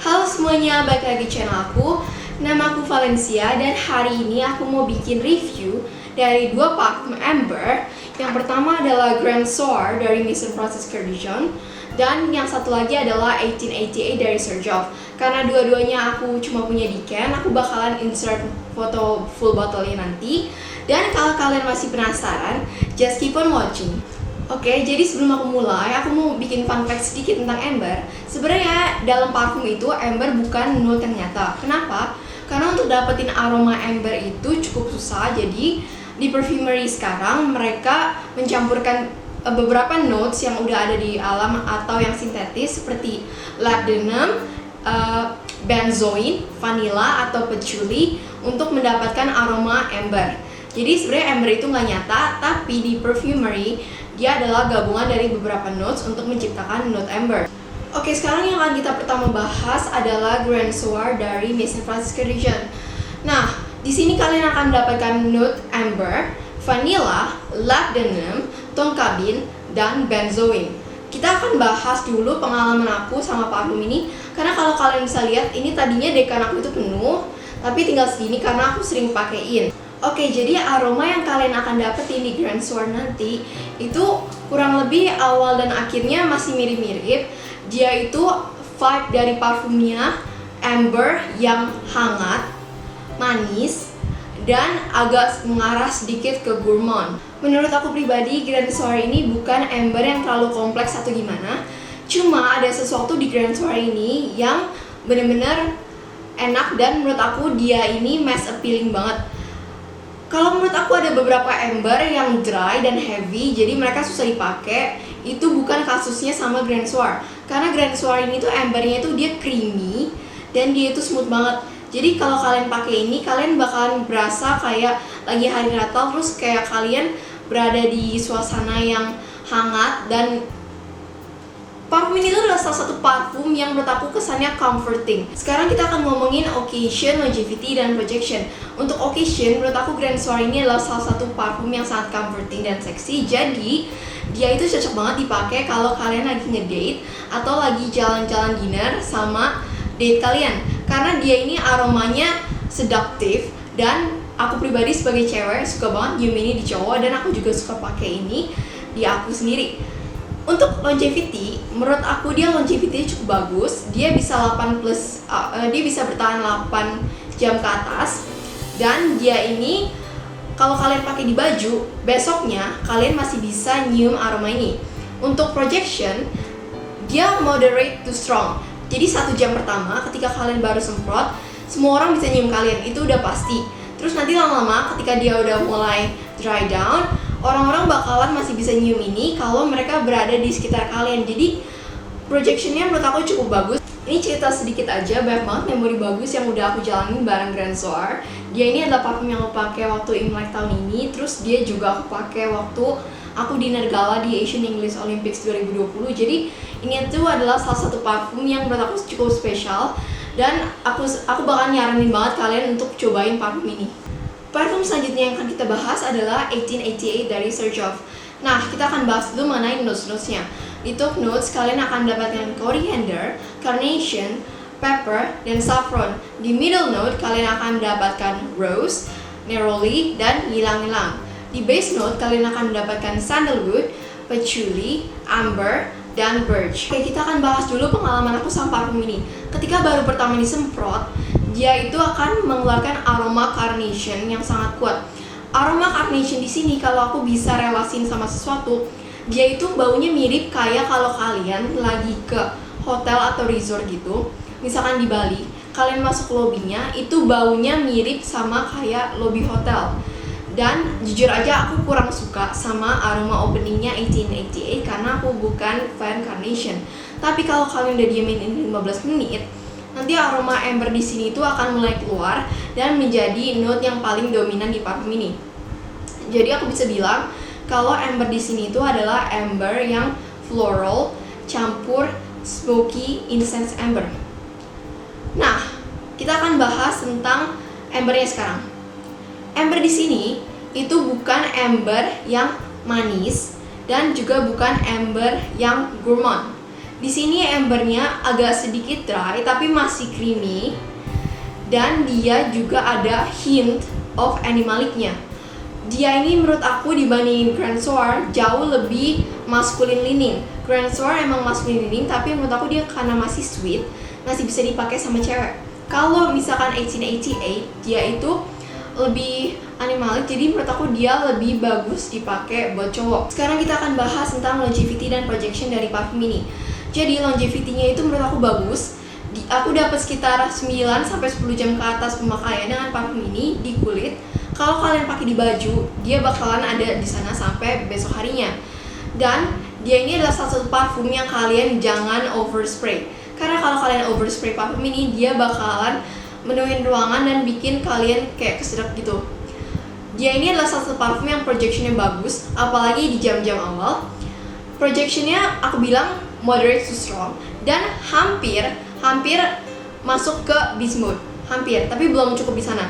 Halo semuanya, balik lagi channel aku. Nama aku Valencia dan hari ini aku mau bikin review dari dua parfum Amber. Yang pertama adalah Grand Soir dari Maison Franciscaire Dijon, dan yang satu lagi adalah 1888 dari Serjoff. Karena dua-duanya aku cuma punya di can, aku bakalan insert foto full bottle-nya nanti. Dan kalau kalian masih penasaran, just keep on watching. Oke, jadi sebelum aku mulai, aku mau bikin fun fact sedikit tentang Amber. Sebenarnya dalam parfum itu Amber bukan note yang nyata. Kenapa? Karena untuk dapetin aroma Amber itu cukup susah. Jadi di perfumery sekarang mereka mencampurkan beberapa notes yang udah ada di alam atau yang sintetis seperti labdanum, benzoin, vanilla atau patchouli untuk mendapatkan aroma Amber. Jadi sebenarnya Amber itu nggak nyata, tapi di perfumery dia adalah gabungan dari beberapa notes untuk menciptakan note Amber. Oke, sekarang yang akan kita pertama bahas adalah Grand Soir dari Maison Franciscaire Dijon. Nah, di sini kalian akan mendapatkan note Amber, vanilla, labdanum, tonka bean, dan benzoin. Kita akan bahas dulu pengalaman aku sama parfum ini, karena kalau kalian bisa lihat, ini tadinya dekan aku itu penuh, tapi tinggal segini karena aku sering pakein. Oke, jadi aroma yang kalian akan dapetin di Grand Soir nanti itu kurang lebih awal dan akhirnya masih mirip-mirip. Dia itu vibe dari parfumnya Amber yang hangat, manis, dan agak mengarah sedikit ke gourmand. Menurut aku pribadi, Grand Soir ini bukan Amber yang terlalu kompleks atau gimana. Cuma ada sesuatu di Grand Soir ini yang bener-bener enak dan menurut aku dia ini mass appealing banget. Kalau menurut aku ada beberapa Amber yang dry dan heavy, jadi mereka susah dipakai. Itu bukan kasusnya sama Grand Soir. Karena Grand Soir ini tuh Ambernya itu dia creamy dan dia itu smooth banget. Jadi kalau kalian pakai ini, kalian bakalan berasa kayak lagi hari Natal, terus kayak kalian berada di suasana yang hangat. Dan parfum ini tuh adalah salah satu parfum yang menurut aku kesannya comforting. Sekarang kita akan ngomongin occasion, longevity, dan projection. Untuk occasion, menurut aku Grand Soir ini adalah salah satu parfum yang sangat comforting dan seksi. Jadi dia itu cocok banget dipakai kalau kalian lagi ngedate atau lagi jalan-jalan dinner sama date kalian. Karena dia ini aromanya seductive dan aku pribadi sebagai cewek suka banget nyium ini di cowok, dan aku juga suka pakai ini di aku sendiri. Untuk longevity, menurut aku dia longevity cukup bagus. Dia bisa 8 plus, dia bisa bertahan 8 jam ke atas. Dan dia ini kalau kalian pakai di baju, besoknya kalian masih bisa nyium aroma ini. Untuk projection, dia moderate to strong. Jadi 1 jam pertama ketika kalian baru semprot, semua orang bisa nyium kalian, itu udah pasti. Terus nanti lama-lama ketika dia udah mulai dry down, orang-orang bakalan masih bisa nyium ini kalau mereka berada di sekitar kalian. Jadi projectionnya menurut aku cukup bagus. Ini cerita sedikit aja, banyak banget memori bagus yang udah aku jalanin bareng Grand Soir. Dia ini adalah parfum yang aku pakai waktu Imlek tahun ini. Terus dia juga aku pakai waktu aku dinner gala di Asian English Olympics 2020. Jadi ini tuh adalah salah satu parfum yang menurut aku cukup spesial. Dan aku bakal nyaranin banget kalian untuk cobain parfum ini. Parfum selanjutnya yang akan kita bahas adalah 1888 dari Serjoff. Nah, kita akan bahas dulu mengenai notes-notesnya. Di top notes, kalian akan mendapatkan coriander, carnation, pepper, dan saffron. Di middle note, kalian akan mendapatkan rose, neroli, dan ylang-ylang. Di base note, kalian akan mendapatkan sandalwood, patchouli, amber, dan birch. Oke, kita akan bahas dulu pengalaman aku sama parfum ini. Ketika baru pertama disemprot, dia itu akan mengeluarkan aroma carnation yang sangat kuat. Aroma carnation di sini kalau aku bisa relasin sama sesuatu, dia itu baunya mirip kayak kalau kalian lagi ke hotel atau resort gitu. Misalkan di Bali, kalian masuk lobbynya, itu baunya mirip sama kayak lobby hotel. Dan jujur aja aku kurang suka sama aroma openingnya 1888 karena aku bukan fan carnation. Tapi kalau kalian udah diamin ini 15 menit, nanti aroma amber di sini itu akan mulai keluar dan menjadi note yang paling dominan di parfum ini. Jadi aku bisa bilang kalau amber di sini itu adalah amber yang floral campur smoky incense amber. Nah, kita akan bahas tentang ambernya sekarang. Amber di sini itu bukan amber yang manis dan juga bukan amber yang gourmand. Di sini embernya agak sedikit dry tapi masih creamy, dan dia juga ada hint of animalicnya. Dia ini menurut aku dibandingin Grand Soir jauh lebih masculine leaning. Grand Soir emang masculine leaning, tapi menurut aku dia karena masih sweet, masih bisa dipakai sama cewek. Kalau misalkan 1888 dia itu lebih animalic, jadi menurut aku dia lebih bagus dipakai buat cowok. Sekarang kita akan bahas tentang longevity dan projection dari parfum ini. Jadi longevity-nya itu menurut aku bagus. Aku dapat sekitar 9-10 jam ke atas pemakaian dengan parfum ini di kulit. Kalau kalian pakai di baju, dia bakalan ada di sana sampai besok harinya. Dan dia ini adalah salah satu parfum yang kalian jangan overspray. Karena kalau kalian overspray parfum ini, dia bakalan menuin ruangan dan bikin kalian kayak kesedek gitu. Dia ini adalah salah satu parfum yang projectionnya bagus, apalagi di jam-jam awal. Projectionnya aku bilang moderate to strong dan hampir masuk ke beast mode. Hampir, tapi belum cukup di sana.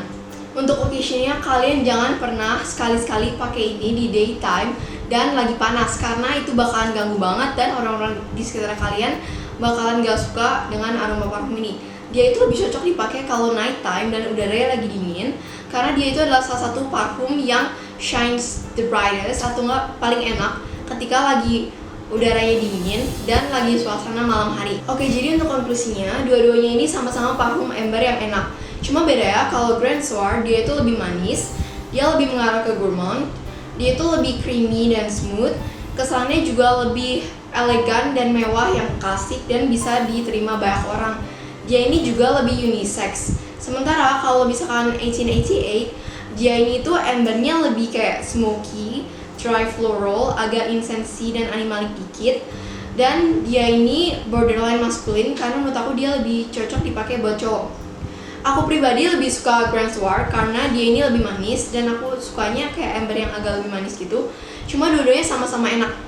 Untuk occasionnya kalian jangan pernah sekali-sekali pakai ini di daytime dan lagi panas, karena itu bakalan ganggu banget dan orang-orang di sekitar kalian bakalan gak suka dengan aroma parfum ini. Dia itu lebih cocok dipakai kalau night time dan udaranya lagi dingin, karena dia itu adalah salah satu parfum yang shines the brightest atau nggak paling enak ketika lagi udaranya dingin dan lagi suasana malam hari. Oke, jadi untuk konklusinya, dua-duanya ini sama-sama parfum amber yang enak. Cuma beda ya, kalau Grand Soir dia itu lebih manis, dia lebih mengarah ke gourmand, dia itu lebih creamy dan smooth, kesannya juga lebih elegan dan mewah yang klasik dan bisa diterima banyak orang. Dia ini juga lebih unisex. Sementara kalau misalkan 1888, dia ini tuh embernya lebih kayak smoky, dry floral, agak insensy dan animalic dikit. Dan dia ini borderline masculine karena menurut aku dia lebih cocok dipakai buat cowok. Aku pribadi lebih suka Grand Soir karena dia ini lebih manis dan aku sukanya kayak amber yang agak lebih manis gitu. Cuma dua-duanya sama-sama enak.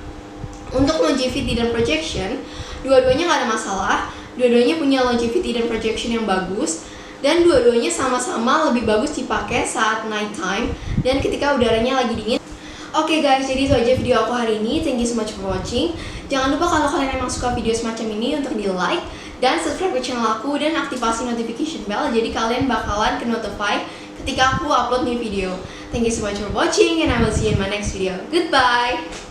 Untuk longevity dan projection, dua-duanya gak ada masalah. Dua-duanya punya longevity dan projection yang bagus, dan dua-duanya sama-sama lebih bagus dipakai saat night time dan ketika udaranya lagi dingin. Oke guys, jadi itu aja video aku hari ini. Thank you so much for watching. Jangan lupa kalau kalian emang suka video semacam ini untuk di like dan subscribe ke channel aku dan aktifasi notification bell, jadi kalian bakalan ke notify ketika aku upload new video. Thank you so much for watching and I will see you in my next video. Goodbye!